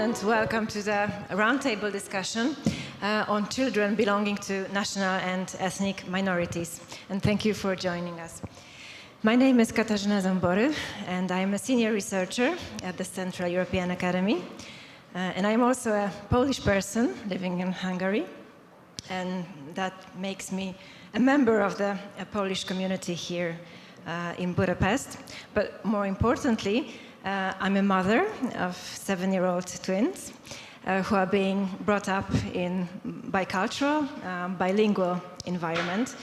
and welcome to the Roundtable discussion on children belonging to national and ethnic minorities. And thank you for joining us. My name is Katarzyna Zombory, and I'm a senior researcher at the Central European Academy. And I'm also a Polish person living in Hungary, and that makes me a member of the Polish community here in Budapest. But more importantly, I'm a mother of 7-year-old twins who are being brought up in bicultural, bilingual environment.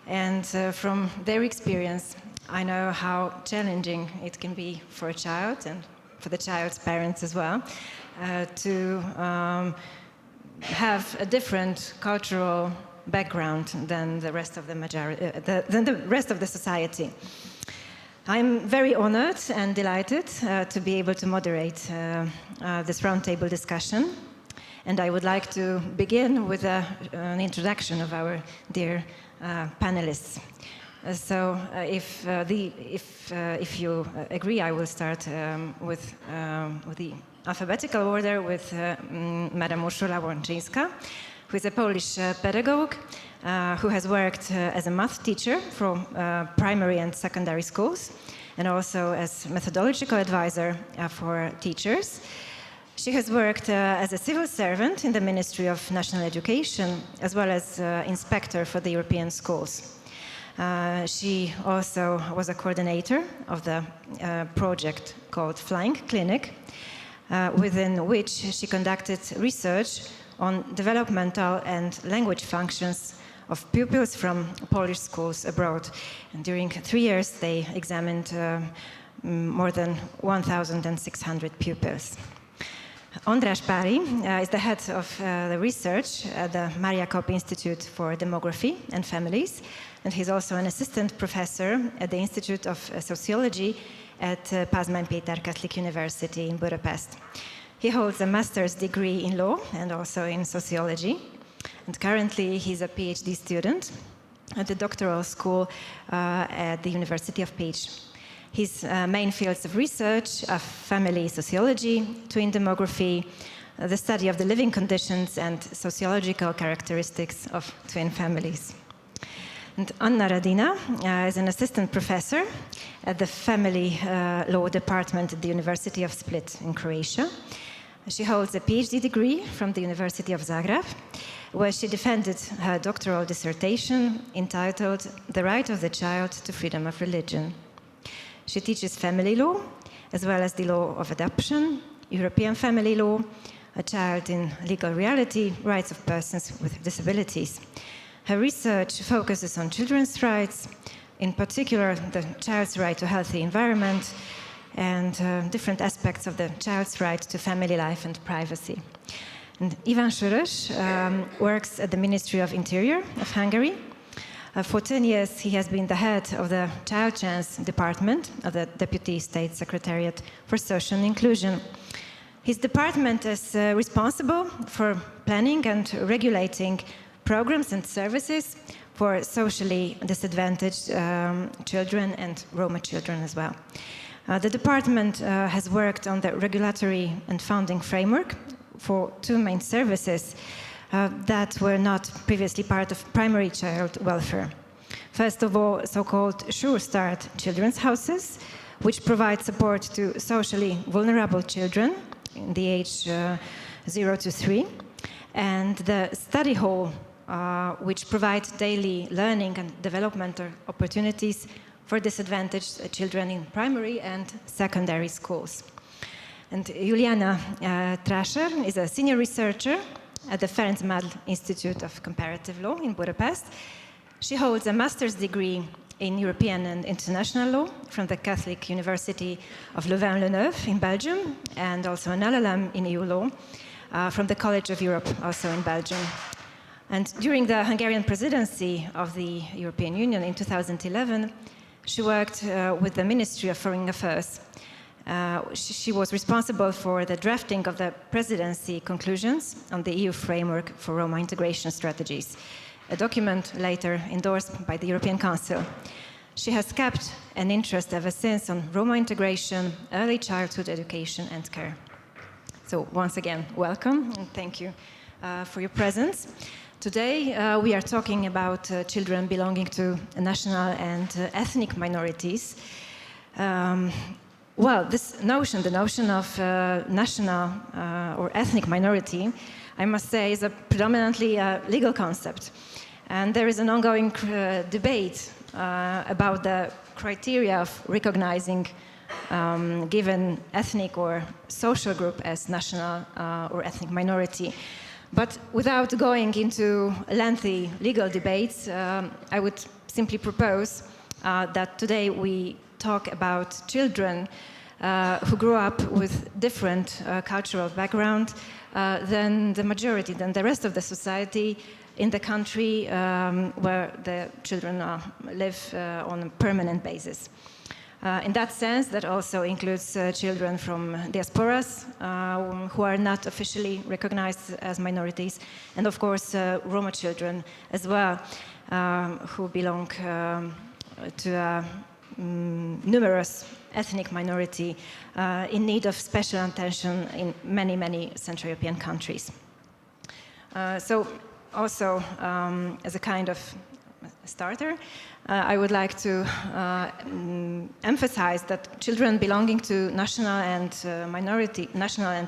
And from their experience, I know how challenging it can be for a child and for the child's parents as well to have a different cultural background than the rest of the rest of the society. I'm very honored and delighted to be able to moderate this roundtable discussion. And I would like to begin with an introduction of our dear panelists. So if you agree, I will start with the alphabetical order with Madam Urszula Łączyńska, who is a Polish pedagogue who has worked as a math teacher for primary and secondary schools, and also as methodological advisor for teachers. She has worked as a civil servant in the Ministry of National Education, as well as inspector for the European schools. She also was a coordinator of the project called Flying Clinic, within which she conducted research on developmental and language functions of pupils from Polish schools abroad. And during 3 years, they examined more than 1,600 pupils. András Pári is the head of the research at the Maria Kopp Institute for Demography and Families, and he's also an assistant professor at the Institute of Sociology at Pázmány Péter Catholic University in Budapest. He holds a master's degree in law and also in sociology. And currently he's a PhD student at the doctoral school at the University of Pécs. His main fields of research are family sociology, twin demography, the study of the living conditions and sociological characteristics of twin families. And Anna Radina is an assistant professor at the Family Law Department at the University of Split in Croatia. She holds a PhD degree from the University of Zagreb, where she defended her doctoral dissertation entitled The Right of the Child to Freedom of Religion. She teaches family law, as well as the law of adoption, European family law, a child in legal reality, rights of persons with disabilities. Her research focuses on children's rights, in particular the child's right to a healthy environment, and different aspects of the child's right to family life and privacy. And Iván Sörös works at the Ministry of Interior of Hungary. For 10 years, he has been the head of the Child Chance Department of the Deputy State Secretariat for Social Inclusion. His department is responsible for planning and regulating programs and services for socially disadvantaged children and Roma children as well. The department has worked on the regulatory and funding framework for 2 main services that were not previously part of primary child welfare. First of all, so-called Sure Start children's houses, which provide support to socially vulnerable children in the age 0 to 3, and the study hall, which provides daily learning and developmental opportunities for disadvantaged children in primary and secondary schools. And Júlianna Traser is a senior researcher at the Ferenc Madl Institute of Comparative Law in Budapest. She holds a master's degree in European and International Law from the Catholic University of Louvain-la-Neuve in Belgium, and also an LLM in EU law from the College of Europe, also in Belgium. And during the Hungarian presidency of the European Union in 2011, she worked with the Ministry of Foreign Affairs. She was responsible for the drafting of the presidency conclusions on the EU framework for Roma integration strategies, a document later endorsed by the European Council. She has kept an interest ever since on Roma integration, early childhood education and care. So once again, welcome and thank you for your presence. Today we are talking about children belonging to national and ethnic minorities. Well, this notion, the notion of national or ethnic minority, I must say, is a predominantly legal concept. And there is an ongoing debate about the criteria of recognizing given ethnic or social group as national or ethnic minority. But without going into lengthy legal debates, I would simply propose that today we talk about children who grew up with different cultural background than the majority, than the rest of the society in the country where the children live on a permanent basis. In that sense, that also includes children from diasporas who are not officially recognized as minorities, and of course Roma children as well, who belong to a numerous ethnic minority in need of special attention in many, many Central European countries. So also, as a kind of starter, I would like to emphasize that children belonging to national and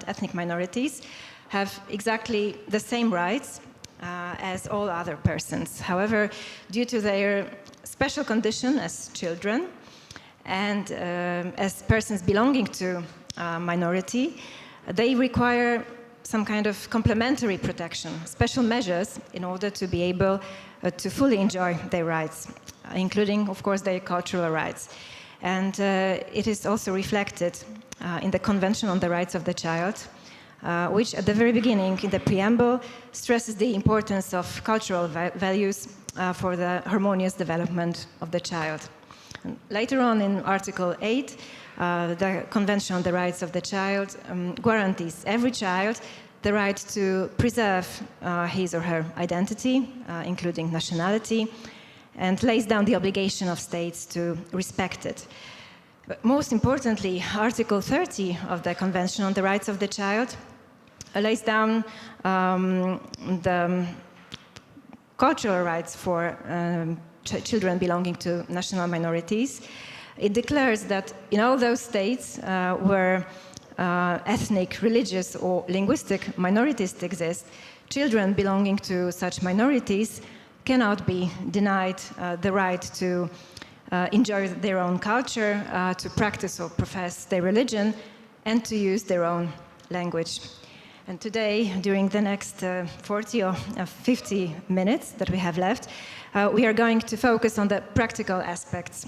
ethnic minorities have exactly the same rights as all other persons. However, due to their special condition as children and as persons belonging to a minority, they require some kind of complementary protection, special measures in order to be able to fully enjoy their rights, including, of course, their cultural rights. And it is also reflected in the Convention on the Rights of the Child, which at the very beginning, in the preamble, stresses the importance of cultural values for the harmonious development of the child. And later on, in Article 8, the Convention on the Rights of the Child guarantees every child the right to preserve his or her identity, including nationality, and lays down the obligation of states to respect it. But most importantly, Article 30 of the Convention on the Rights of the Child lays down the cultural rights for children belonging to national minorities. It declares that in all those states where ethnic, religious, or linguistic minorities exist, children belonging to such minorities cannot be denied the right to enjoy their own culture, to practice or profess their religion, and to use their own language. And today, during the next 40 or 50 minutes that we have left, we are going to focus on the practical aspects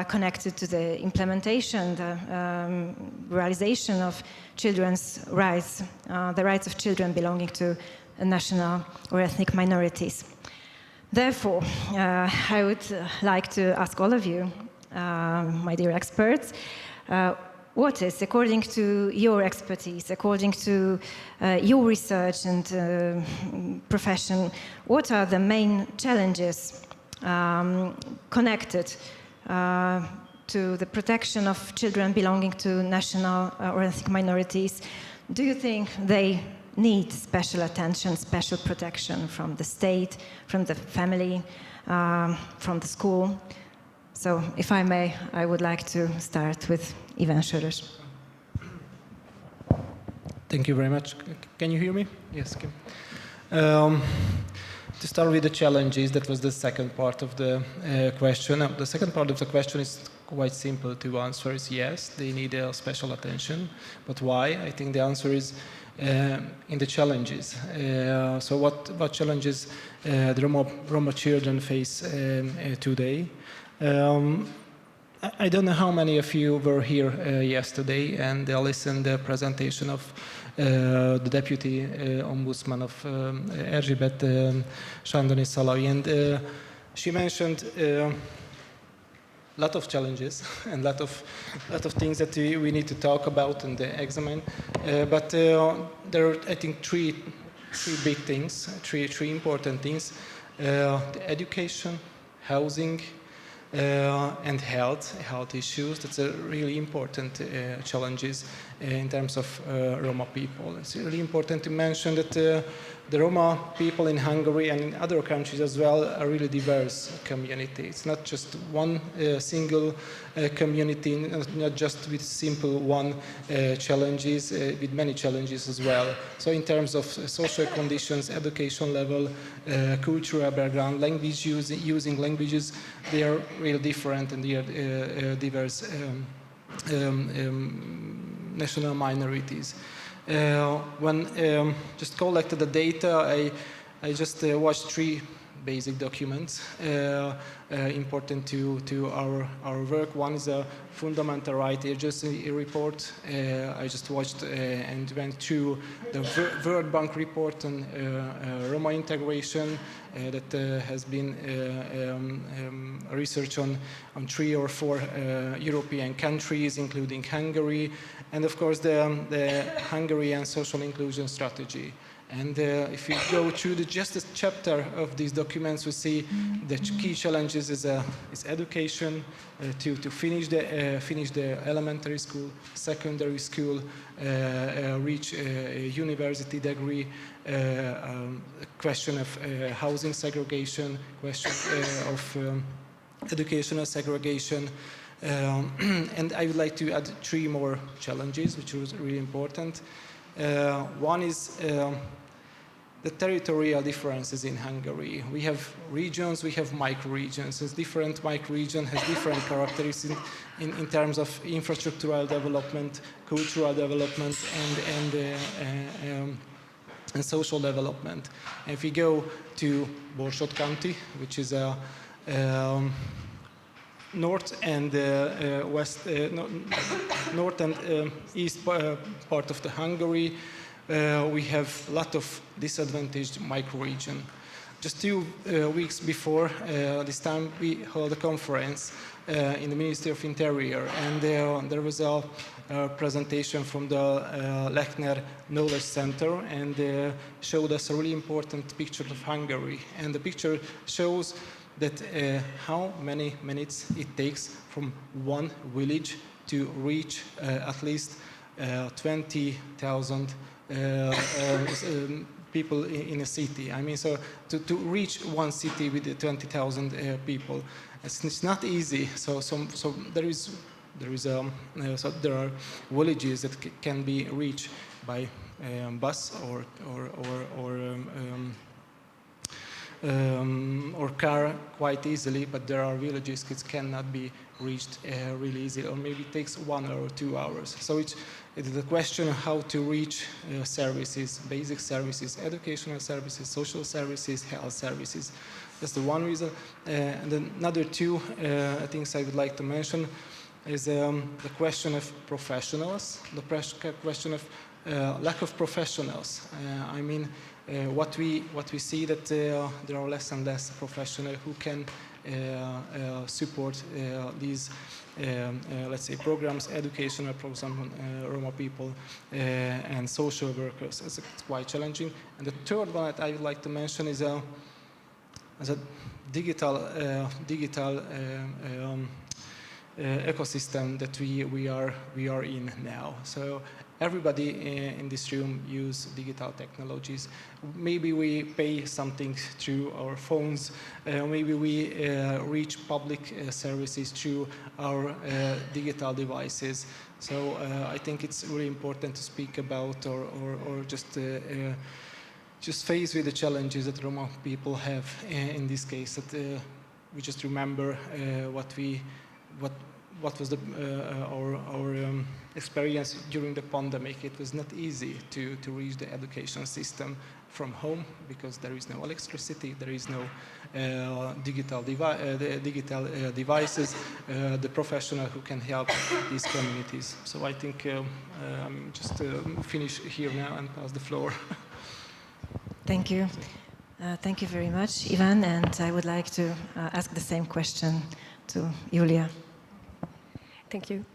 connected to the implementation, the realization of children's rights, the rights of children belonging to national or ethnic minorities. Therefore, I would like to ask all of you, my dear experts, what is, according to your expertise, according to your research and profession, what are the main challenges connected to the protection of children belonging to national or ethnic minorities? Do you think they need special attention, special protection from the state, from the family, from the school? So, if I may, I would like to start with Iván Sörös. Thank you very much. Can you hear me? Yes. To start with the challenges, that was the second part of the question. The second part of the question is quite simple to answer. Is yes, they need special attention. But why? I think the answer is in the challenges. So what challenges the Roma children face today? I don't know how many of you were here yesterday and listened to the presentation of the Deputy Ombudsman of Erzsébet Sándor Szalai, and she mentioned a lot of challenges and lot of things that we need to talk about and examine. But there are, I think, three big things, three important things: the education, housing, and health issues. That's a really important challenges in terms of Roma people. It's really important to mention that the Roma people in Hungary and in other countries as well are a really diverse community. It's not just one single community, not just with simple one challenges, with many challenges as well. So in terms of social conditions, education level, cultural background, language using languages, they are really different and they are diverse national minorities. When just collected the data, I just watched 3 basic documents important to our work. One is a fundamental right agency report. I just watched and went through the World Bank report on Roma integration that has been research on 3 or 4 European countries, including Hungary, and of course the Hungarian social inclusion strategy. And if we go through just a chapter of these documents, we see the key challenges is education, to finish the elementary school, secondary school, reach a university degree, question of housing segregation, question of educational segregation. And I would like to add 3 more challenges, which was really important. One is the territorial differences in Hungary. We have regions, we have micro-regions. This different micro-region has different characteristics in terms of infrastructural development, cultural development, and social development. And if we go to Borsod County, which is a north and north and east part of the Hungary, we have a lot of disadvantaged micro-region. Just 2 weeks before this time, we held a conference in the Ministry of Interior, and there was a presentation from the Lechner Knowledge Center, and showed us a really important picture of Hungary. And the picture shows that how many minutes it takes from one village to reach at least 20,000 people in a city. I mean, so to reach one city with 20,000 people, it's not easy. So there are villages that can be reached by bus or car quite easily, but there are villages that cannot be reached really easily, or maybe it takes 1 or 2 hours. So it is a question of how to reach services, basic services, educational services, social services, health services. That's the one reason. And then another 2 things I would like to mention is the question of professionals, the question of lack of professionals. I mean, what we see that there are less and less professionals who can support these, let's say, programs, educational programs on Roma people and social workers. It's quite challenging. And the 3rd one that I would like to mention is a digital ecosystem that we are in now. So everybody in this room use digital technologies. Maybe we pay something through our phones. Maybe we reach public services through our digital devices. So I think it's really important to speak about or just face with the challenges that Roma people have in this case. That we just remember what was our experience during the pandemic. It was not easy to reach the education system from home because there is no electricity, there is no digital devices, the professional who can help these communities. So I think I'm just finish here now and pass the floor. Thank you. Thank you very much, Iván, and I would like to ask the same question to Júlia. Thank you.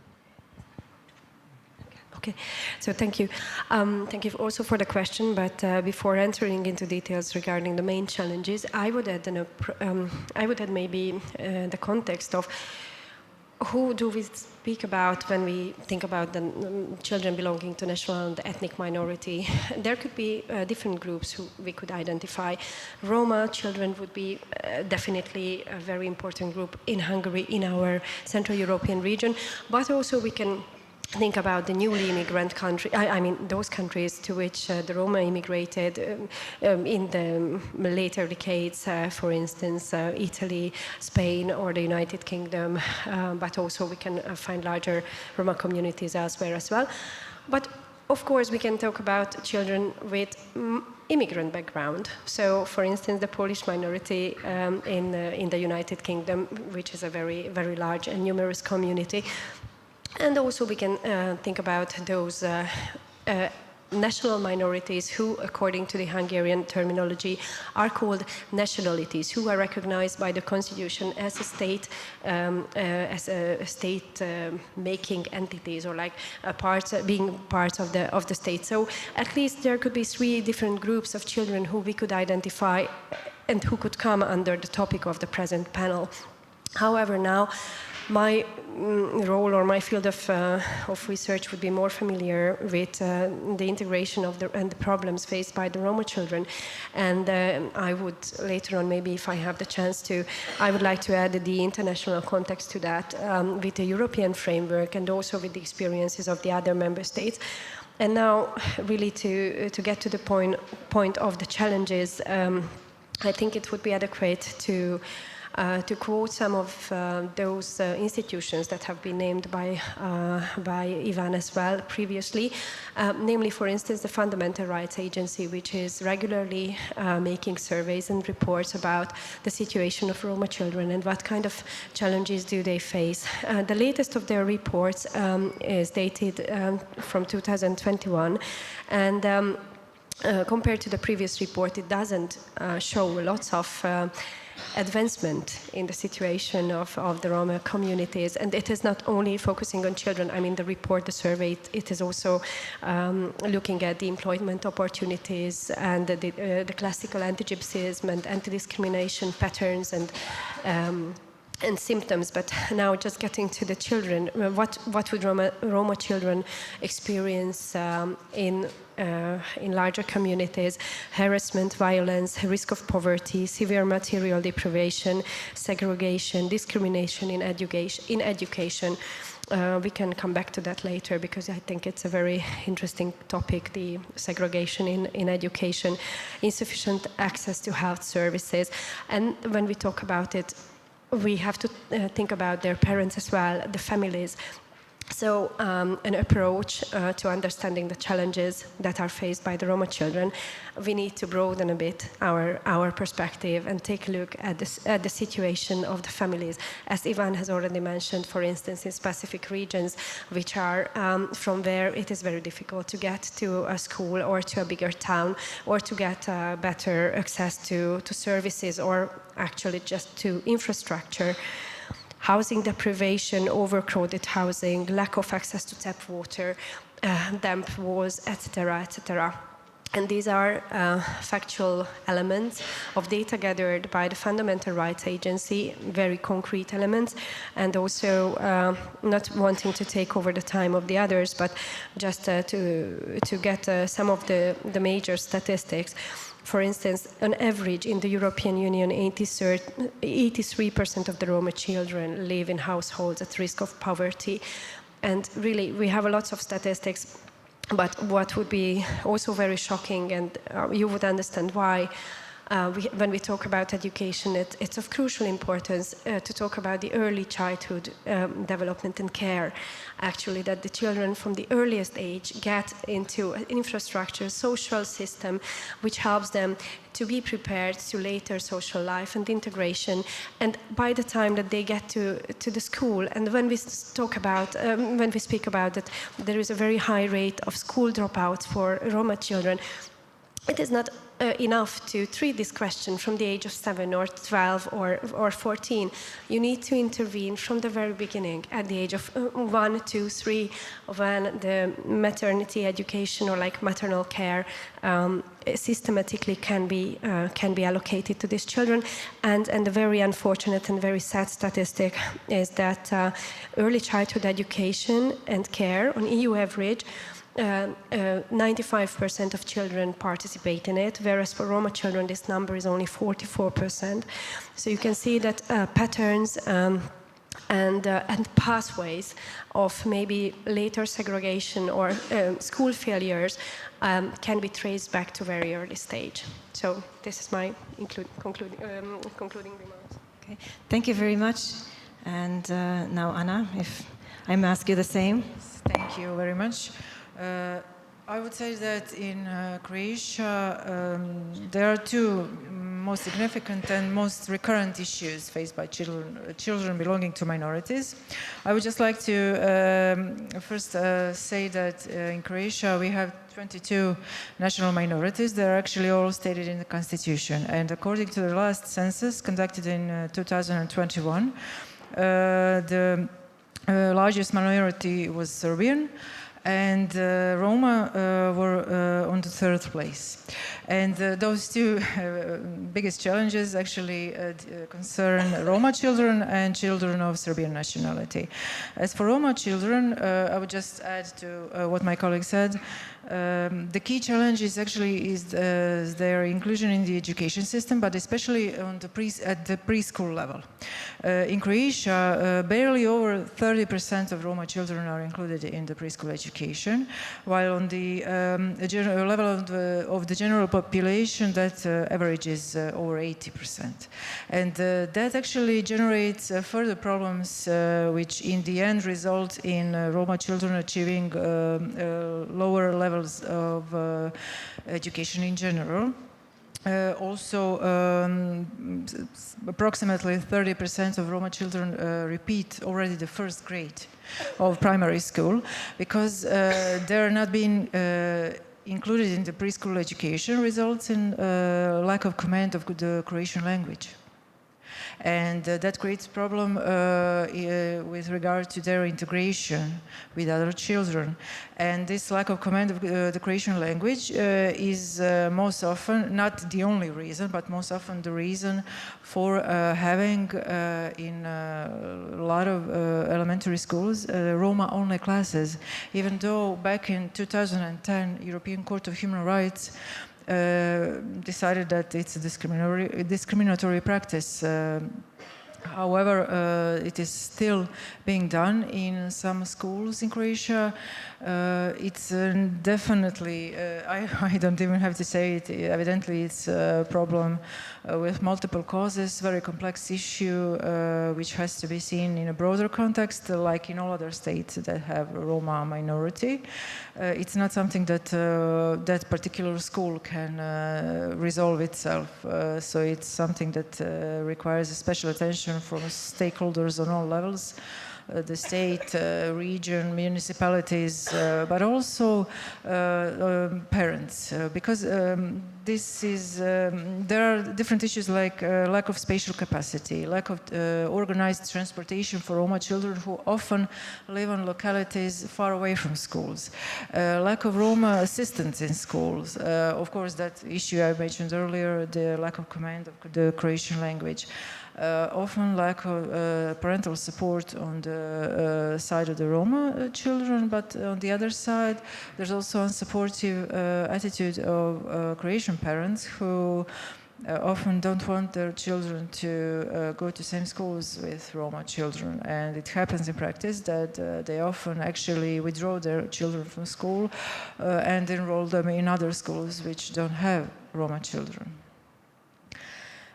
Okay, so thank you. Thank you also for the question, but before entering into details regarding the main challenges, I would add maybe the context of who do we speak about when we think about the children belonging to national and ethnic minority? There could be different groups who we could identify. Roma children would be definitely a very important group in Hungary, in our Central European region, but also we can think about the newly immigrant country, I mean those countries to which the Roma immigrated in the later decades, for instance, Italy, Spain, or the United Kingdom, but also we can find larger Roma communities elsewhere as well. But of course, we can talk about children with immigrant background. So, for instance, the Polish minority in the United Kingdom, which is a very, very large and numerous community. And also we can think about those national minorities who, according to the Hungarian terminology, are called nationalities, who are recognized by the constitution as a state making entities, or like being parts of the state. So at least there could be 3 different groups of children who we could identify and who could come under the topic of the present panel. However, now my role or my field of research would be more familiar with the integration of and the problems faced by the Roma children. And I would later on, maybe if I have the chance to, I would like to add the international context to that with the European framework and also with the experiences of the other member states. And now really to get to the point of the challenges, I think it would be adequate to quote some of those institutions that have been named by Iván as well previously, namely, for instance, the Fundamental Rights Agency, which is regularly making surveys and reports about the situation of Roma children and what kind of challenges do they face. The latest of their reports is dated from 2021, and compared to the previous report, it doesn't show lots of advancement in the situation of the Roma communities. And it is not only focusing on children. I mean, the report, the survey, it is also looking at the employment opportunities and the classical anti-Gypsyism and anti-discrimination patterns and symptoms. But now just getting to the children, what would Roma children experience in larger communities? Harassment, violence, risk of poverty, severe material deprivation, segregation, discrimination in education. We can come back to that later because I think it's a very interesting topic, the segregation in education, insufficient access to health services. And when we talk about it, we have to think about their parents as well, the families. So an approach to understanding the challenges that are faced by the Roma children, we need to broaden a bit our perspective and take a look at the situation of the families. As Iván has already mentioned, for instance, in specific regions which are from where it is very difficult to get to a school or to a bigger town or to get better access to services or actually just to infrastructure. Housing deprivation, overcrowded housing, lack of access to tap water, damp walls, etc., etc. And these are factual elements of data gathered by the Fundamental Rights Agency, very concrete elements, and also not wanting to take over the time of the others, but just to get some of the major statistics. For instance, on average in the European Union, 83% of the Roma children live in households at risk of poverty. And really, we have lots of statistics, but what would be also very shocking, and you would understand why, when we talk about education, it's of crucial importance to talk about the early childhood development and care. Actually, that the children from the earliest age get into an infrastructure, social system, which helps them to be prepared to later social life and integration. And by the time that they get to the school, and when we speak about that there is a very high rate of school dropouts for Roma children, it is not enough to treat this question from the age of 7 or 12 or 14. You need to intervene from the very beginning, at the age of 1, 2, 3, when the maternity education or like maternal care systematically can be allocated to these children. And the very unfortunate and very sad statistic is that early childhood education and care on EU average, 95% of children participate in it, whereas for Roma children this number is only 44%. So you can see that patterns and pathways of maybe later segregation or school failures can be traced back to very early stage. So this is my concluding remarks. Okay. Thank you very much. And now Anna, if I may ask you the same. Thank you very much. I would say that in Croatia there are two most significant and most recurrent issues faced by children belonging to minorities. I would just like to first say that in Croatia we have 22 national minorities. They're actually all stated in the constitution. And according to the last census conducted in 2021, the largest minority was Serbian, and Roma were on the third place. And those two biggest challenges actually concern Roma children and children of Serbian nationality. As for Roma children, I would just add to what my colleague said. The key challenge is actually their inclusion in the education system, but especially on at the preschool level. In Croatia, barely over 30% of Roma children are included in the preschool education, while on the level of the general population, that average is over 80%. And that actually generates further problems, which in the end result in Roma children achieving lower levels of education in general. Also, approximately 30% of Roma children repeat already the first grade of primary school because they're not being included in the preschool education results in lack of command of the Croatian language. And that creates a problem with regard to their integration with other children. And this lack of command of the Croatian language is most often, not the only reason, but most often the reason for having in a lot of elementary schools Roma-only classes, even though back in 2010 European Court of Human Rights decided that it's a discriminatory practice. However, it is still being done in some schools in Croatia. It's definitely, I don't even have to say it, evidently it's a problem with multiple causes, very complex issue which has to be seen in a broader context, like in all other states that have a Roma minority. It's not something that that particular school can resolve itself. So it's something that requires a special attention from stakeholders on all levels. The state, region, municipalities, but also parents, because this is there are different issues like lack of spatial capacity, lack of organized transportation for Roma children who often live on localities far away from schools, lack of Roma assistance in schools, of course that issue I mentioned earlier, the lack of command of the Croatian language. Often lack of parental support on the side of the Roma children, but on the other side, there's also unsupportive attitude of Croatian parents who often don't want their children to go to same schools with Roma children. And it happens in practice that they often actually withdraw their children from school and enroll them in other schools which don't have Roma children.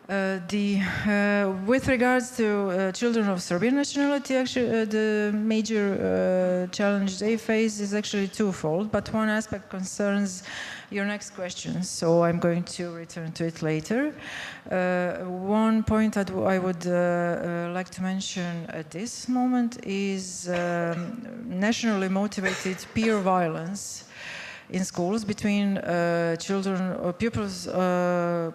With regards to children of Serbian nationality, actually the major challenge they face is actually twofold, but one aspect concerns your next question, so I'm going to return to it later. One point that I would like to mention at this moment is nationally motivated peer violence in schools between children or pupils of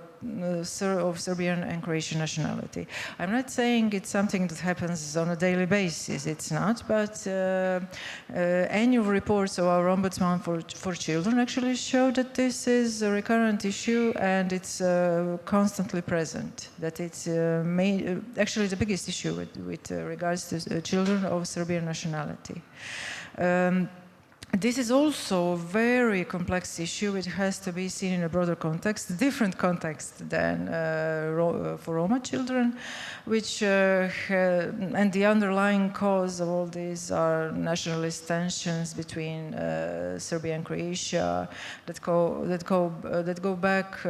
Serbian and Croatian nationality. I'm not saying it's something that happens on a daily basis, it's not, but annual reports of our Ombudsman for Children actually show that this is a recurrent issue and it's constantly present, that it's actually the biggest issue with regards to children of Serbian nationality. This is also a very complex issue. It has to be seen in a broader context, different context than for Roma children, which and the underlying cause of all these are nationalist tensions between Serbia and Croatia that go back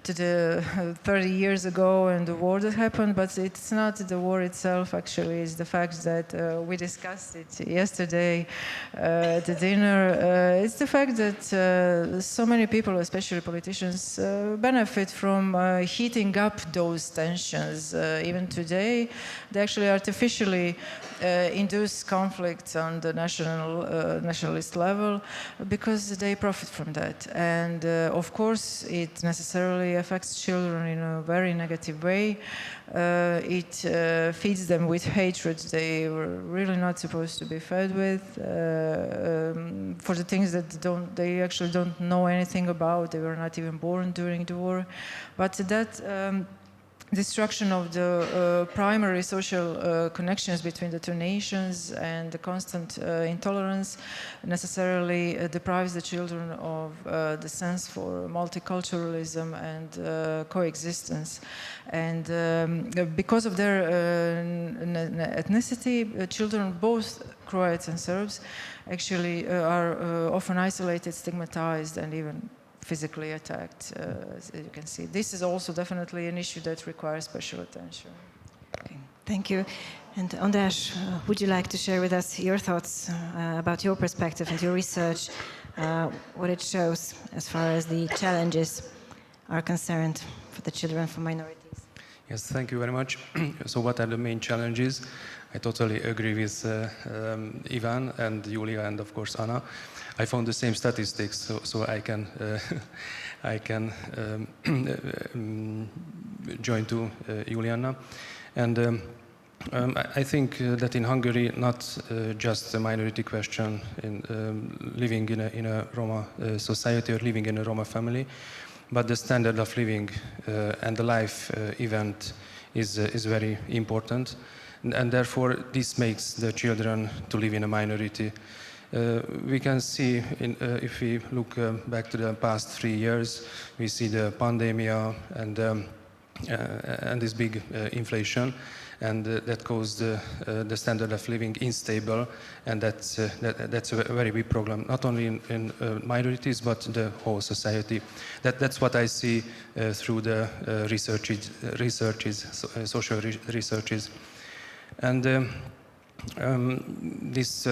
to the 30 years ago and the war that happened, but it's not the war itself. Actually, it's the fact that we discussed it yesterday at the dinner. It's the fact that so many people, especially politicians, benefit from heating up those tensions. Even today, they actually artificially induce conflicts on the nationalist level because they profit from that. And of course, it necessarily affects children in a very negative way. It feeds them with hatred they were really not supposed to be fed with for the things that they actually don't know anything about. They were not even born during the war. But that destruction of the primary social connections between the two nations and the constant intolerance necessarily deprives the children of the sense for multiculturalism and coexistence. And because of their ethnicity, children, both Croats and Serbs, actually are often isolated, stigmatized, and even physically attacked, as you can see. This is also definitely an issue that requires special attention. Okay, thank you. And András, would you like to share with us your thoughts about your perspective and your research, what it shows as far as the challenges are concerned for the children from minorities? Yes, thank you very much. So what are the main challenges? I totally agree with Iván and Julia and of course Anna. I found the same statistics, so I can join to Júlianna. And I think that in Hungary, not just a minority question in living in a Roma society or living in a Roma family, but the standard of living and the life event is very important. And therefore, this makes the children to live in a minority. We can see, if we look back to the past 3 years, we see the pandemic and this big inflation, and that caused the standard of living unstable, and that's a very big problem, not only in minorities, but the whole society. That's what I see through the social researches. And this,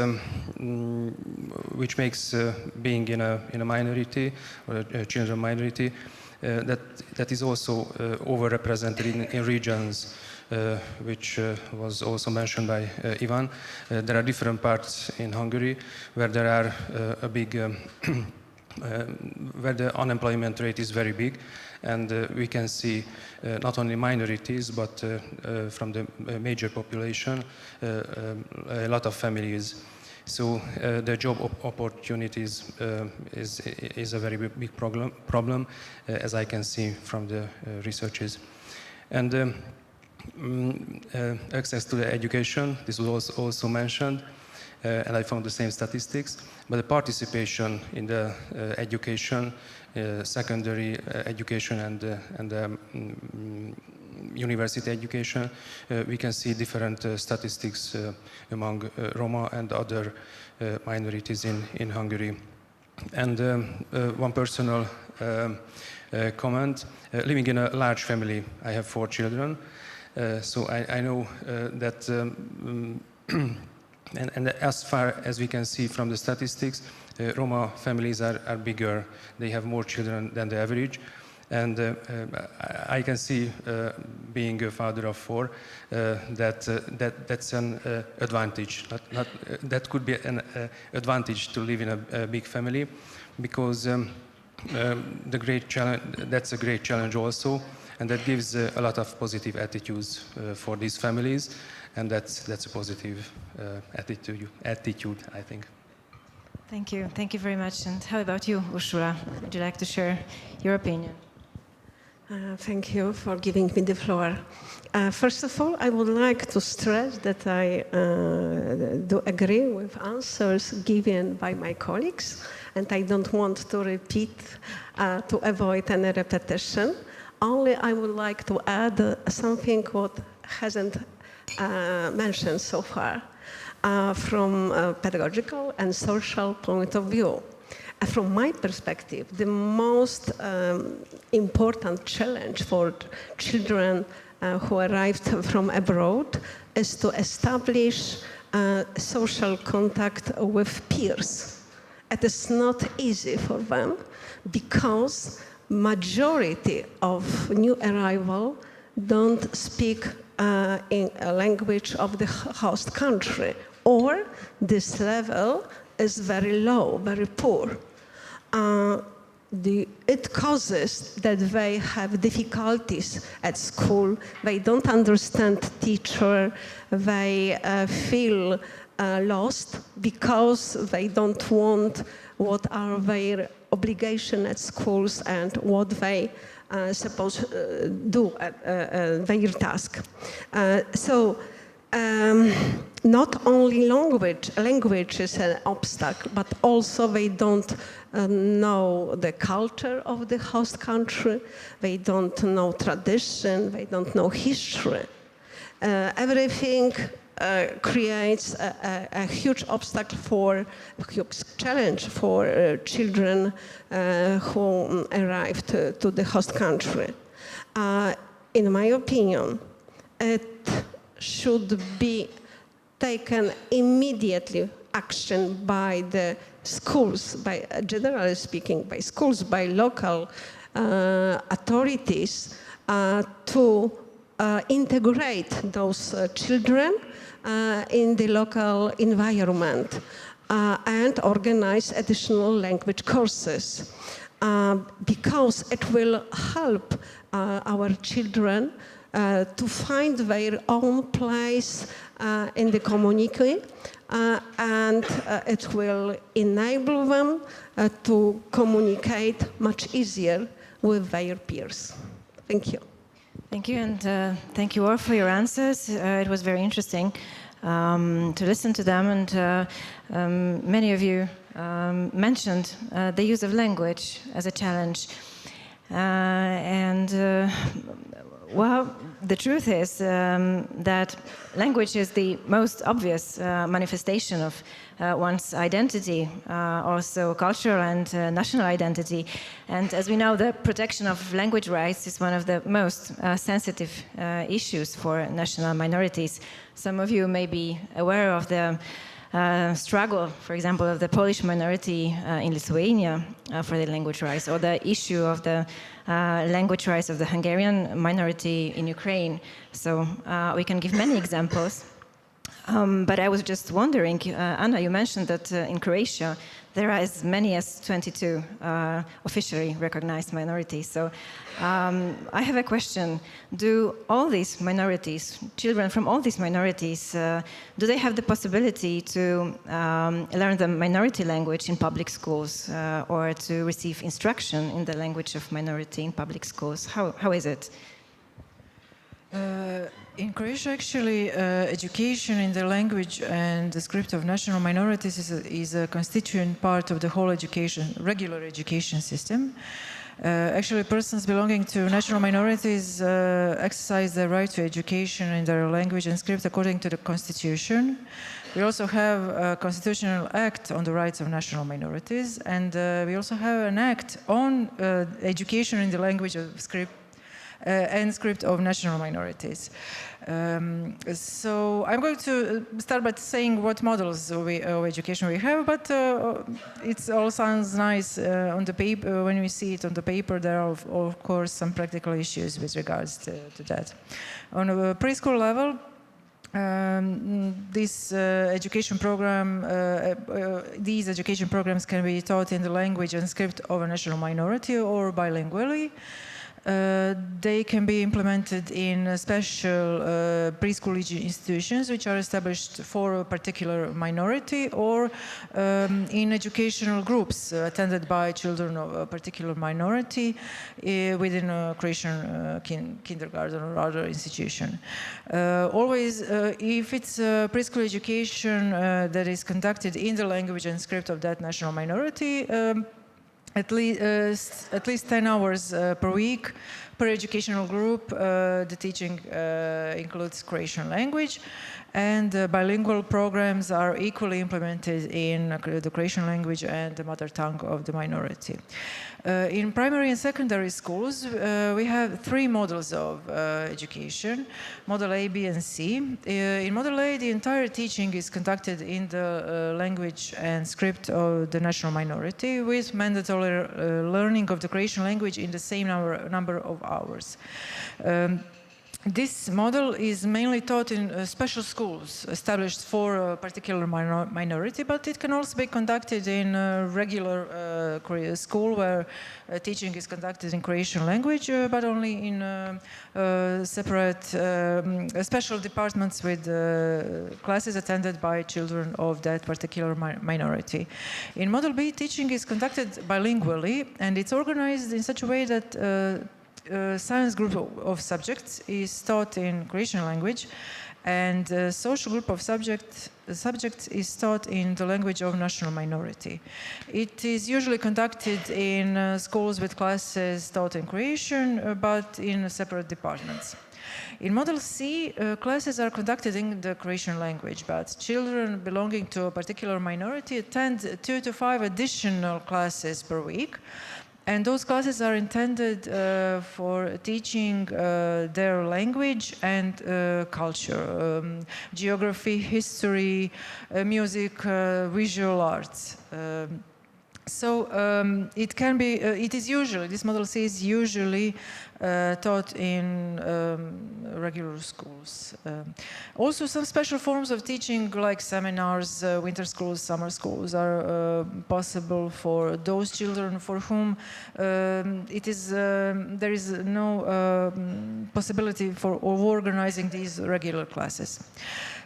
which makes being in a minority or a children minority, that is also overrepresented in regions, which was also mentioned by Iván. There are different parts in Hungary where there are a big, where the unemployment rate is very big. And we can see not only minorities, but from the major population, a lot of families. So the job opportunities is a very big problem, as I can see from the researches. And access to the education, this was also mentioned, and I found the same statistics. But the participation in the education, secondary education and university education, we can see different statistics among Roma and other minorities in Hungary. And one personal comment, living in a large family, I have 4 children, so I know that, and as far as we can see from the statistics, Roma families are bigger. They have more children than the average. And I can see, being a father of 4, that's an advantage. That could be an advantage to live in a big family, because the great challenge, that's a great challenge also, and that gives a lot of positive attitudes for these families, and that's a positive attitude, I think. Thank you very much. And how about you, Urszula? Would you like to share your opinion? Thank you for giving me the floor. First of all, I would like to stress that I do agree with answers given by my colleagues, and I don't want to repeat to avoid any repetition. Only I would like to add something what hasn't mentioned so far from a pedagogical and social point of view. From my perspective, the most important challenge for children who arrived from abroad is to establish social contact with peers. It is not easy for them because majority of new arrival don't speak in a language of the host country, or this level is very low, very poor. It causes that they have difficulties at school, they don't understand teacher, they feel lost because they don't want what are their obligations at schools and what they supposed to do at their task. Not only language is an obstacle, but also they don't know the culture of the host country, they don't know tradition, they don't know history. Everything creates a huge obstacle a huge challenge for children who arrived to the host country. In my opinion, it should be taken immediately action by the schools, generally speaking, by schools, by local authorities to integrate those children in the local environment and organize additional language courses because it will help our children to find their own place in the community and it will enable them to communicate much easier with their peers. Thank you. Thank you, and thank you all for your answers. It was very interesting to listen to them, and many of you mentioned the use of language as a challenge. Well, the truth is that language is the most obvious manifestation of one's identity, also cultural and national identity. And as we know, the protection of language rights is one of the most sensitive issues for national minorities. Some of you may be aware of the struggle, for example, of the Polish minority in Lithuania for the language rights, or the issue of the language rights of the Hungarian minority in Ukraine. So we can give many examples. But I was just wondering, Anna, you mentioned that in Croatia there are as many as 22 officially recognized minorities. So I have a question. Do all these minorities, children from all these minorities, do they have the possibility to learn the minority language in public schools or to receive instruction in the language of minority in public schools? How is it? In Croatia, actually, education in the language and the script of national minorities is a constituent part of the whole regular education system. Actually, persons belonging to national minorities exercise their right to education in their language and script according to the constitution. We also have a constitutional act on the rights of national minorities, and we also have an act on education in the language of script and script of national minorities. So I'm going to start by saying what models of education we have, but it all sounds nice on the paper. When we see it on the paper, there are of course some practical issues with regards to that. On a preschool level, these education programs can be taught in the language and script of a national minority or bilingually. They can be implemented in special preschool institutions which are established for a particular minority, or in educational groups attended by children of a particular minority within a Croatian kindergarten or other institution. Always, if it's a preschool education that is conducted in the language and script of that national minority, at least 10 hours per week per educational group. The teaching includes Croatian language, and bilingual programs are equally implemented in the Croatian language and the mother tongue of the minority. In primary and secondary schools, we have three models of education: Model A, B, and C. In Model A, the entire teaching is conducted in the language and script of the national minority, with mandatory learning of the Croatian language in the same number of hours. This model is mainly taught in special schools established for a particular minority, but it can also be conducted in a regular school where teaching is conducted in Croatian language, but only in separate special departments with classes attended by children of that particular minority. In Model B, teaching is conducted bilingually, and it's organized in such a way that science group of subjects is taught in Croatian language, and social group of subjects is taught in the language of national minority. It is usually conducted in schools with classes taught in Croatian, but in separate departments. In Model C, classes are conducted in the Croatian language, but children belonging to a particular minority attend 2 to 5 additional classes per week. And those classes are intended for teaching their language and culture, geography, history, music, visual arts. This Model C is usually taught in regular schools. Also, some special forms of teaching, like seminars, winter schools, summer schools, are possible for those children for whom there is no possibility for organizing these regular classes.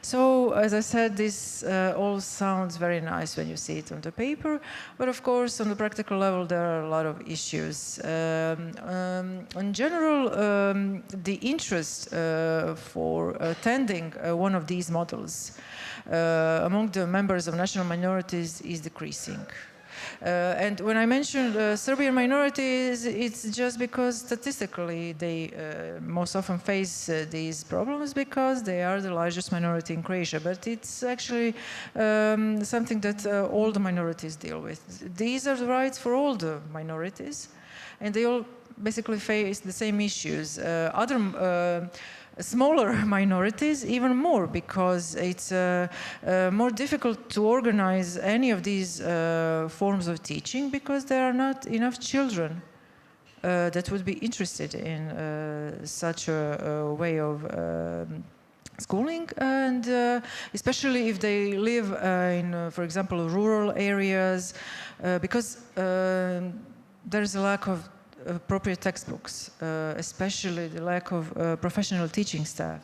So, as I said, this all sounds very nice when you see it on the paper, but of course, on the practical level, there are a lot of issues. In general, the interest for attending one of these models among the members of national minorities is decreasing. And when I mentioned Serbian minorities, it's just because statistically they most often face these problems because they are the largest minority in Croatia. But it's actually something that all the minorities deal with. These are the rights for all the minorities, and they all basically face the same issues. Other smaller minorities even more, because it's more difficult to organize any of these forms of teaching because there are not enough children that would be interested in such a way of schooling, and especially if they live in, for example, rural areas, because there's a lack of appropriate textbooks, especially the lack of professional teaching staff.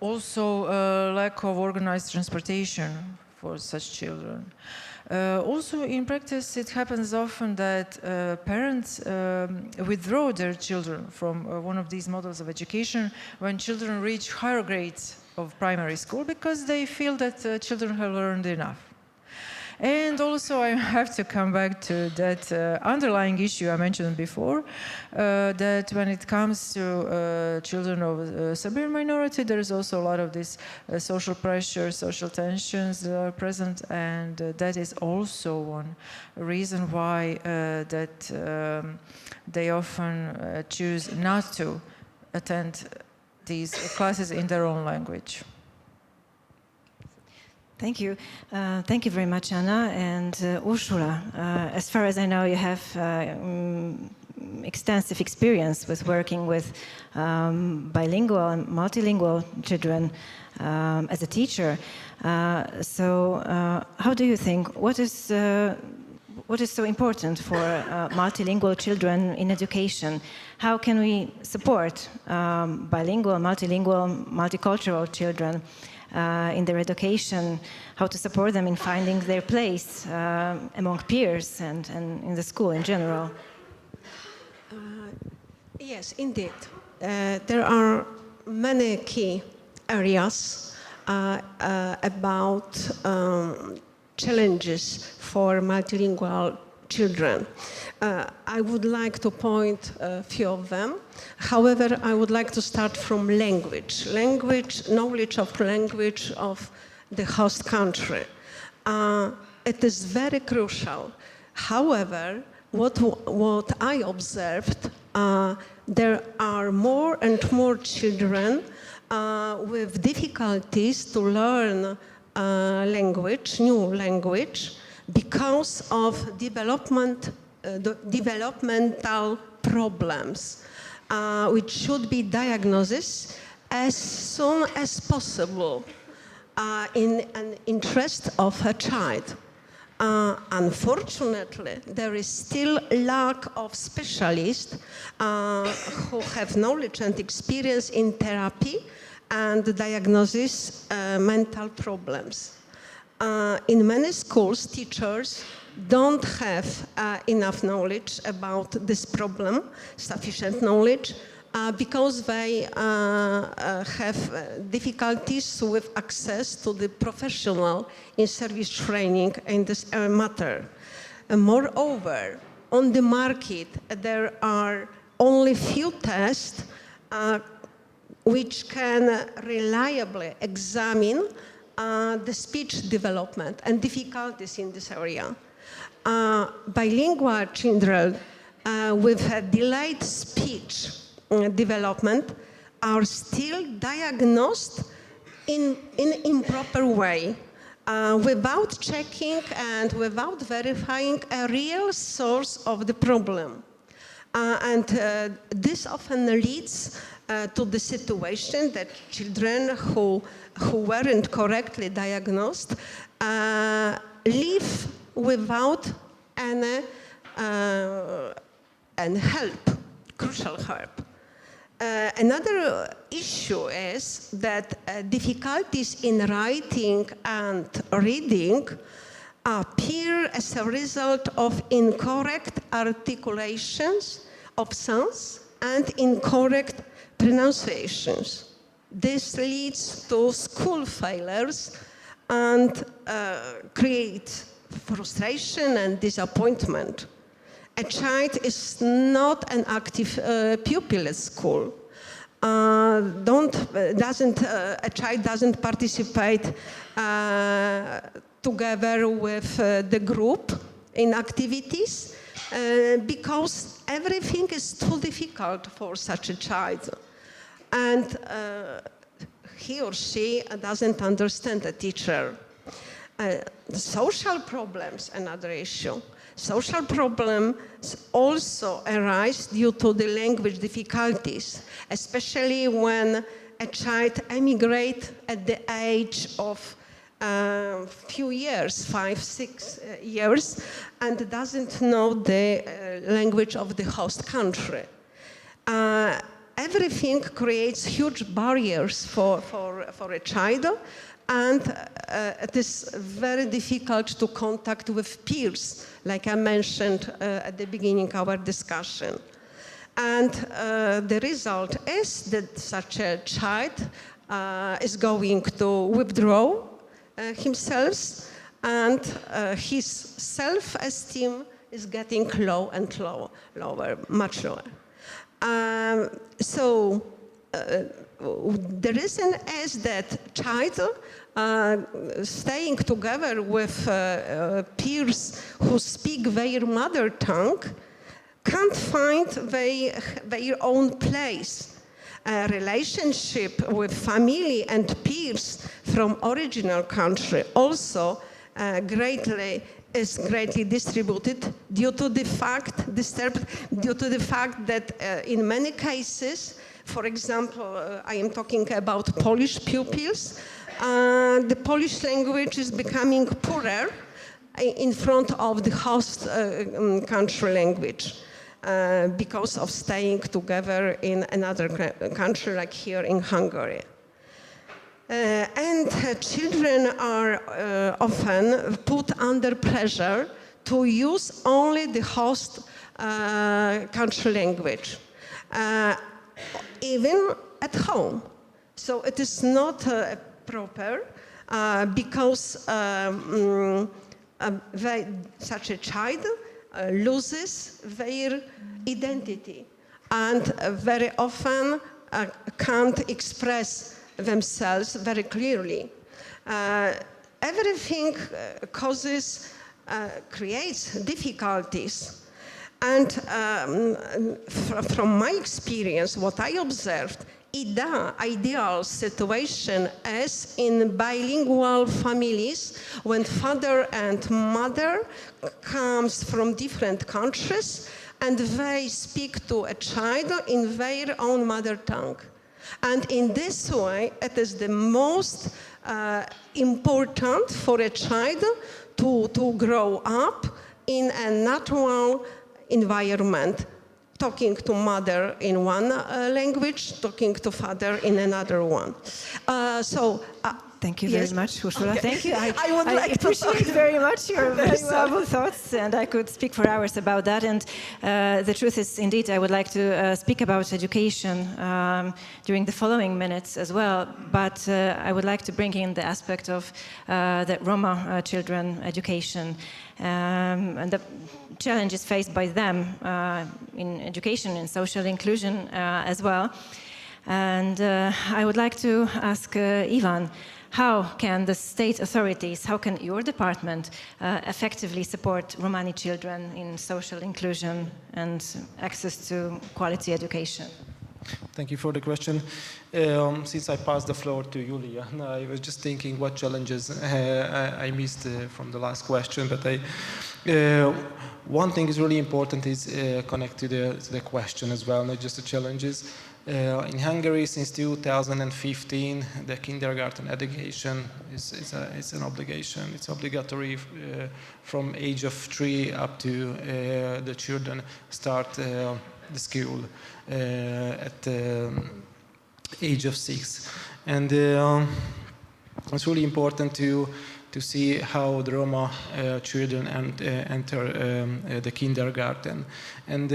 Also, lack of organized transportation for such children. Also, in practice, it happens often that parents withdraw their children from one of these models of education when children reach higher grades of primary school because they feel that children have learned enough. And also I have to come back to that underlying issue I mentioned before, that when it comes to children of Serbian minority, there is also a lot of this social pressure, social tensions that are present, and that is also one reason why they often choose not to attend these classes in their own language. Thank you. Thank you very much, Anna. And Urszula, as far as I know, you have extensive experience with working with bilingual and multilingual children as a teacher. So how do you think, what is so important for multilingual children in education? How can we support bilingual, multilingual, multicultural children in their education? How to support them in finding their place among peers and in the school in general? Yes, indeed. There are many key areas about challenges for multilingual children. I would like to point a few of them. However, I would like to start from language. Knowledge of language of the host country. It is very crucial. However, what I observed, there are more and more children with difficulties to learn new language, because of developmental problems, which should be diagnosed as soon as possible in an interest of a child. Unfortunately, there is still lack of specialists who have knowledge and experience in therapy and diagnosis mental problems. In many schools, teachers don't have enough knowledge about this problem, sufficient knowledge, because they have difficulties with access to the professional in-service training in this matter. Moreover, on the market, there are only few tests which can reliably examine the speech development and difficulties in this area. Bilingual children with a delayed speech development are still diagnosed in improper way, without checking and without verifying a real source of the problem. This often leads to the situation that children who weren't correctly diagnosed live without any help, crucial help. Another issue is that difficulties in writing and reading appear as a result of incorrect articulations of sounds and incorrect pronunciations. This leads to school failures and creates frustration and disappointment. A child is not an active pupil at school. A child doesn't participate together with the group in activities because everything is too difficult for such a child. And he or she doesn't understand the teacher. Social problems, another issue. Social problems also arise due to the language difficulties, especially when a child emigrates at the age of few years, 5-6 years, and doesn't know the language of the host country. Everything creates huge barriers for a child, and it is very difficult to contact with peers, like I mentioned at the beginning of our discussion. And the result is that such a child is going to withdraw himself and his self-esteem is getting low and lower, much lower. So the reason is that child staying together with peers who speak their mother tongue can't find their own place. A relationship with family and peers from original country also is greatly distributed due to the fact that in many cases, for example, I am talking about Polish pupils, the Polish language is becoming poorer in front of the host country language because of staying together in another country like here in Hungary. And children are often put under pressure to use only the host country language, even at home. So it is not proper because such a child loses their identity and very often can't express themselves very clearly. Everything creates difficulties. And from my experience, what I observed, ideal situation is in bilingual families when father and mother comes from different countries and they speak to a child in their own mother tongue. And in this way, it is the most important for a child to grow up in a natural environment, talking to mother in one language, talking to father in another one. Thank you very much, Urszula. Okay. Thank you. I appreciate very much your very noble thoughts, and I could speak for hours about that. And the truth is, indeed, I would like to speak about education during the following minutes as well. But I would like to bring in the aspect of the Roma children education and the challenges faced by them in education and social inclusion as well. And I would like to ask Iván, how can the state authorities, how can your department effectively support Romani children in social inclusion and access to quality education? Thank you for the question. Since I passed the floor to Júlianna, I was just thinking what challenges I missed from the last question. But one thing is really important is connected to the question as well, not just the challenges. In Hungary, since 2015, the kindergarten education is an obligation. It's obligatory from age of 3 up to the children start the school at the age of 6. And it's really important to see how the Roma children enter the kindergarten. And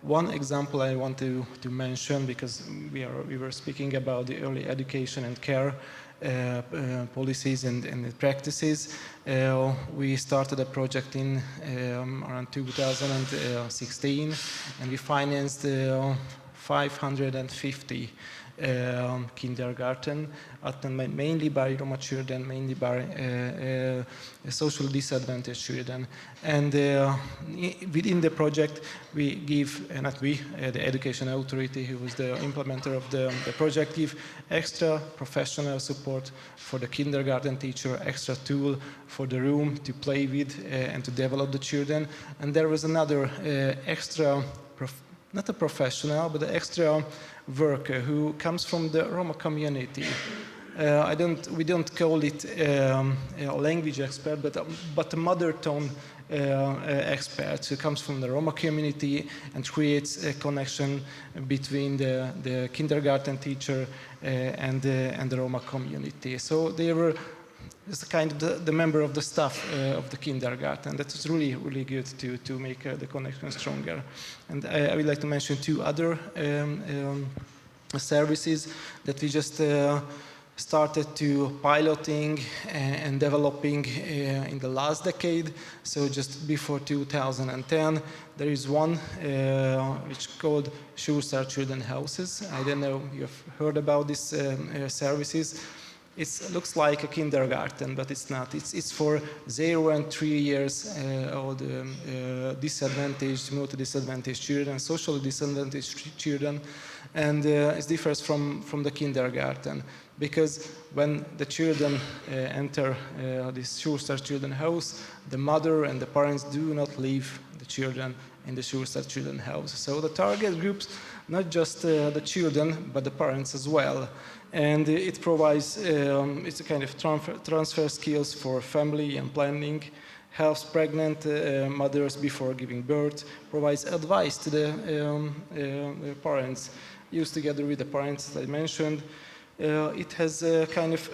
one example I want to mention, because we were speaking about the early education and care policies and practices. We started a project in around 2016, and we financed 550 kindergarten, mainly by Roma children, mainly by social disadvantaged children. And within the project, we give, not we, the education authority, who was the implementer of the project, give extra professional support for the kindergarten teacher, extra tool for the room to play with and to develop the children. And there was another extra, not a professional, but an extra worker who comes from the Roma community. We don't call it a language expert, but a mother tongue expert who comes from the Roma community and creates a connection between the kindergarten teacher and the Roma community. So they were just kind of the member of the staff of the kindergarten. That was really, really good to make the connection stronger. And I would like to mention 2 other services that we just started to piloting and developing in the last decade. So just before 2010, there is one which called Sure Children Houses. I don't know if you've heard about these services. It looks like a kindergarten, but it's not. It's for 0 and 3 years old disadvantaged, multi-disadvantaged children, socially disadvantaged children, and it differs from the kindergarten because when the children enter this Sure Children house, the mother and the parents do not leave the children in the Sure Children house. So the target groups, not just the children, but the parents as well. And it provides, it's a kind of transfer skills for family and planning, helps pregnant mothers before giving birth, provides advice to the parents, used together with the parents, as I mentioned. It has kind of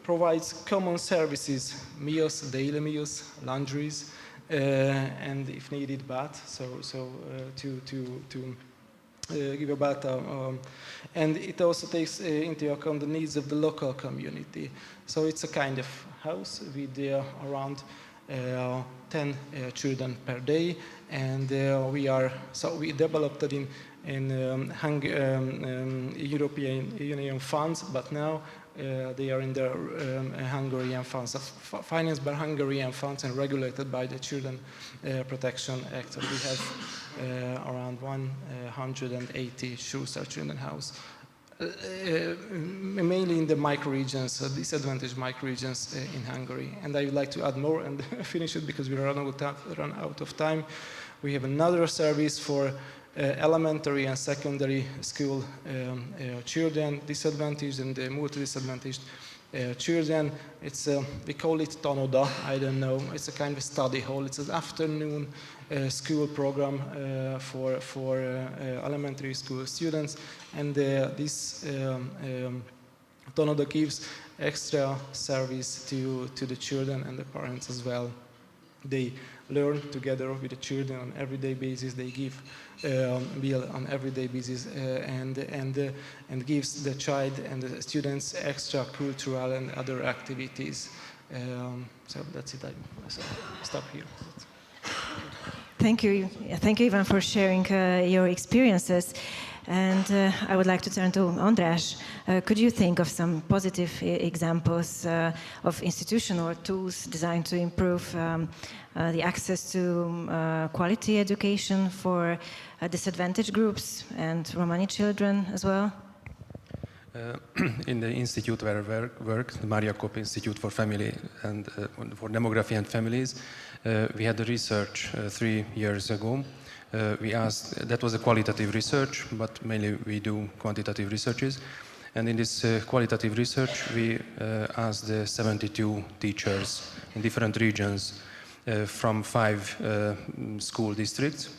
provides common services, meals, daily meals, laundries, and if needed, bath. So to give a bath, and it also takes into account the needs of the local community. So it's a kind of house with around 10 children per day, and we developed it in European Union funds, but now they are in the Hungarian funds, financed by Hungarian funds and regulated by the Children Protection Act. So we have around 180 Sure Children House, mainly in the micro-regions, disadvantaged micro-regions in Hungary. And I would like to add more and finish it because we run out of time. We have another service for elementary and secondary school children, disadvantaged and multi-disadvantaged children. It's we call it Tanoda. I don't know. It's a kind of study hall. It's an afternoon school program for elementary school students, and this Tanoda gives extra service to the children and the parents as well. They learn together with the children on everyday basis. They give meal on everyday basis and gives the child and the students extra cultural and other activities. So that's it. I stop here. Thank you, Iván, for sharing your experiences. And I would like to turn to András. Could you think of some positive examples of institutional tools designed to improve the access to quality education for disadvantaged groups and Romani children as well? In the institute where I work, the Maria Kopp Institute for Family and for Demography and Families, we had a research 3 years ago. We asked, that was a qualitative research, but mainly we do quantitative researches. And in this qualitative research, we asked the 72 teachers in different regions from 5 school districts,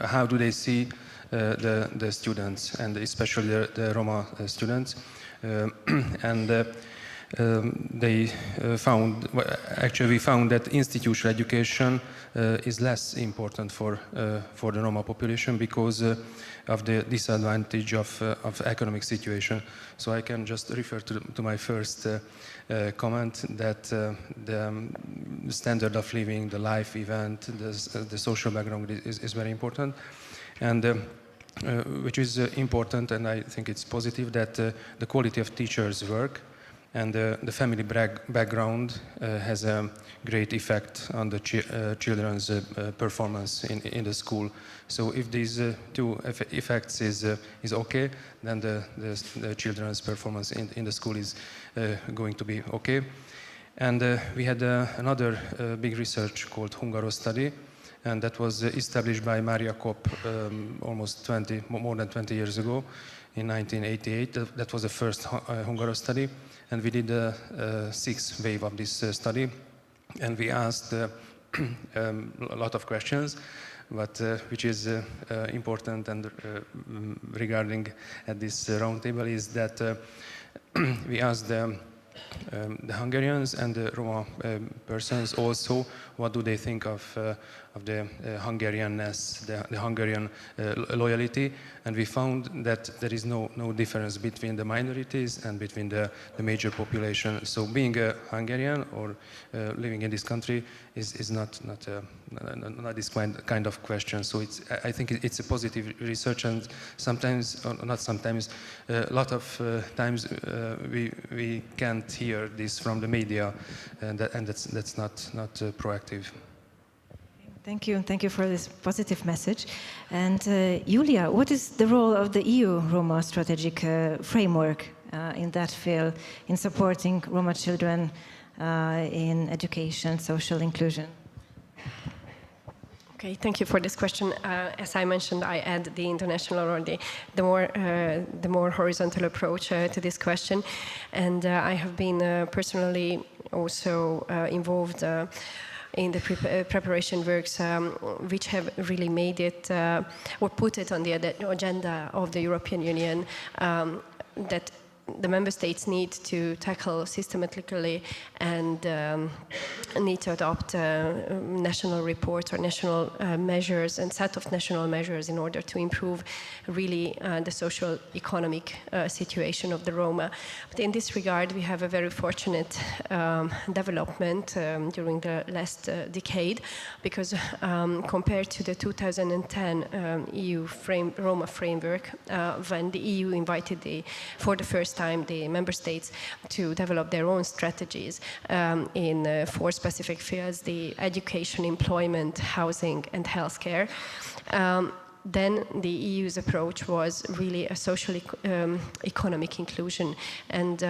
how do they see the students, and especially the Roma students. They found, actually we found that institutional education is less important for the Roma population because of the disadvantage of economic situation. So I can just refer to my first comment that the standard of living, the life event, the social background is very important. And which is important, and I think it's positive that the quality of teachers' work and the family background has a great effect on the children's performance in the school. So if these 2 effects is okay, then the children's performance in the school is going to be okay. And we had another big research called Hungaro study, and that was established by Maria Kopp almost more than 20 years ago, in 1988. That was the first Hungaro study. And we did a 6th wave of this study, and we asked a lot of questions, but which is important and regarding at this roundtable is that we asked the Hungarians and the Roma persons also what do they think of the Hungarianness, the Hungarian loyalty, and we found that there is no difference between the minorities and between the major population. So being a Hungarian or living in this country is not this kind of question. So I think it's a positive research, and sometimes, or not sometimes, a lot of times we can't hear this from the media, and that's not proactive. Thank you for this positive message. And Julia, what is the role of the EU Roma strategic framework in that field, in supporting Roma children in education, social inclusion? Okay, thank you for this question. As I mentioned, I add the international or the more horizontal approach to this question, and I have been personally also involved in the preparation works which have really made it or put it on the agenda of the European Union that the member states need to tackle systematically and need to adopt national reports or national measures and set of national measures in order to improve really the social economic situation of the Roma. But in this regard, we have a very fortunate development during the last decade, because compared to the 2010 EU Roma framework, when the EU invited for the first time the member states to develop their own strategies in 4 specific fields: the education, employment, housing, and healthcare. Then the EU's approach was really a social economic inclusion, and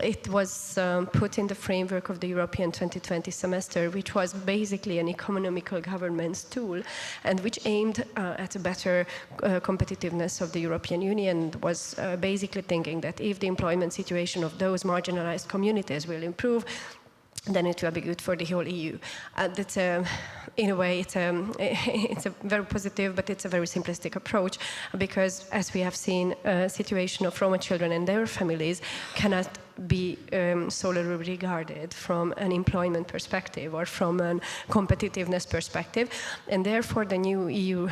it was put in the framework of the European 2020 semester, which was basically an economical governance tool, and which aimed at a better competitiveness of the European Union, was basically thinking that if the employment situation of those marginalized communities will improve, then it will be good for the whole EU. That's in a way, it's a very positive, but it's a very simplistic approach, because as we have seen, a situation of Roma children and their families cannot be solely regarded from an employment perspective or from a competitiveness perspective, and therefore the new EU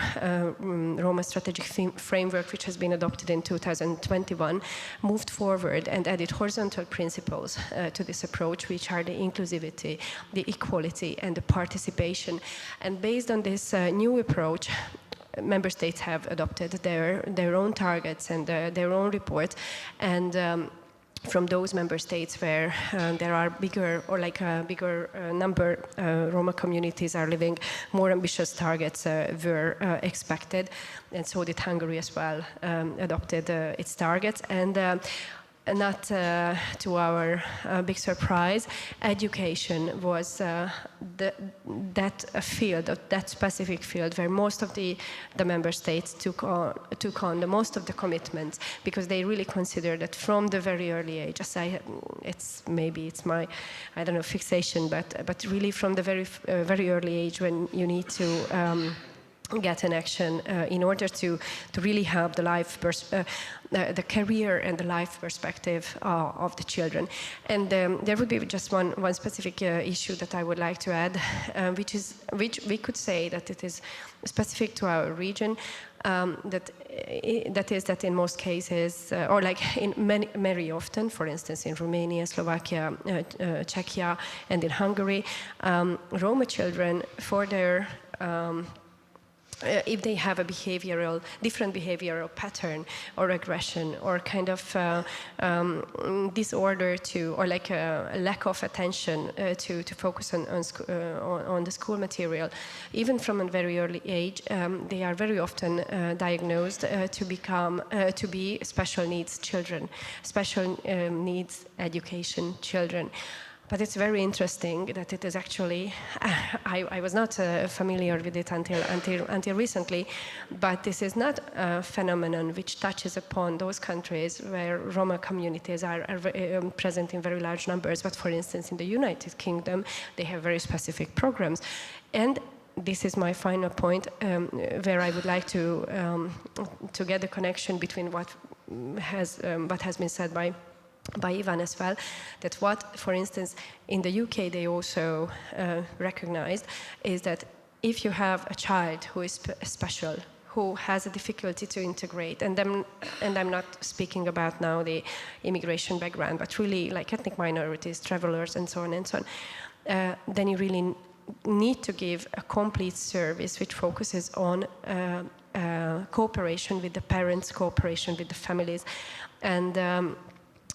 Roma strategic framework, which has been adopted in 2021, moved forward and added horizontal principles to this approach, which are the inclusivity, the equality, and the participation. And based on this new approach, member states have adopted their own targets and their own report, and from those member states where there are bigger or like a bigger number Roma communities are living, more ambitious targets were expected, and so did Hungary as well adopted its targets. And not to our big surprise, education was that field, that specific field where most of the member states took on the most of the commitments, because they really consider that from the very early age, it's my, I don't know, fixation, but really from the very early age, when you need to get an action in order to really help the career and the life perspective of the children. And there would be just one specific issue that I would like to add, which we could say that it is specific to our region. That is that in most cases, or like in very often, for instance, in Romania, Slovakia, Czechia, and in Hungary, Roma children, for their if they have a different behavioral pattern or aggression or kind of disorder or like a lack of attention to focus on the school material, even from a very early age, they are very often diagnosed to be special needs children, special needs education children. But it's very interesting that it is actually, I was not familiar with it until recently, but this is not a phenomenon which touches upon those countries where Roma communities are present in very large numbers. But for instance, in the United Kingdom, they have very specific programs. And this is my final point, where I would like to get the connection between what has been said by Iván as well, that what, for instance, in the UK they also recognized is that if you have a child who is special, who has a difficulty to integrate, and I'm not speaking about now the immigration background, but really like ethnic minorities, travelers, and so on and so on, then you really need to give a complete service which focuses on cooperation with the parents, cooperation with the families, and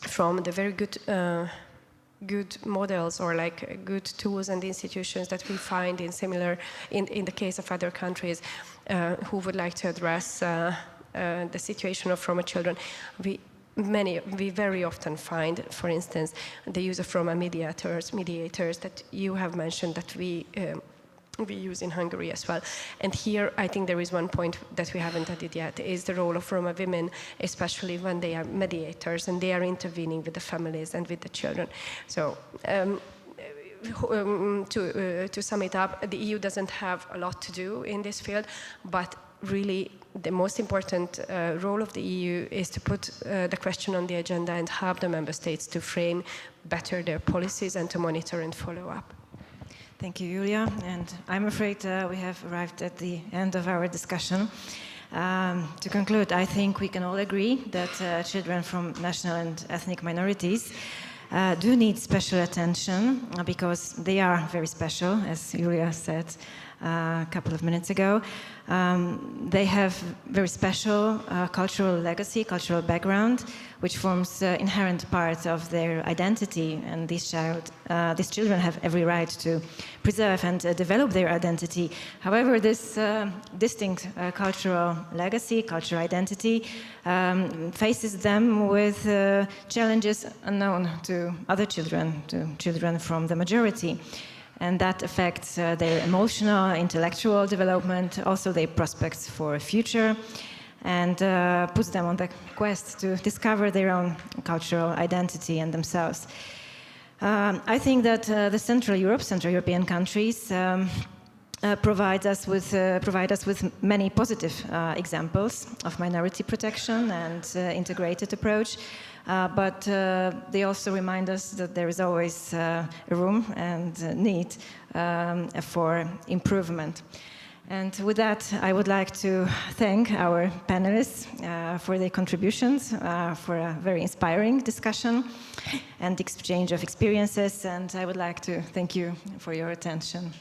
from the very good models or like good tools and institutions that we find in the case of other countries who would like to address the situation of Roma children. We very often find, for instance, the use of Roma mediators that you have mentioned that we use in Hungary as well. And here I think there is one point that we haven't added yet, is the role of Roma women, especially when they are mediators and they are intervening with the families and with the children. So to sum it up, the EU doesn't have a lot to do in this field, but really the most important role of the EU is to put the question on the agenda and help the member states to frame better their policies and to monitor and follow up. Thank you, Julia. And I'm afraid we have arrived at the end of our discussion. To conclude, I think we can all agree that children from national and ethnic minorities do need special attention because they are very special, as Julia said a couple of minutes ago. They have very special cultural legacy, cultural background, which forms inherent part of their identity, and these children have every right to preserve and develop their identity. However, this distinct cultural legacy, cultural identity, faces them with challenges unknown to other children, to children from the majority. And that affects their emotional, intellectual development, also their prospects for a future, and puts them on the quest to discover their own cultural identity and themselves. I think that the Central European countries provide us with many positive examples of minority protection and integrated approach. But they also remind us that there is always room and need for improvement. And with that, I would like to thank our panelists for their contributions, for a very inspiring discussion and exchange of experiences. And I would like to thank you for your attention.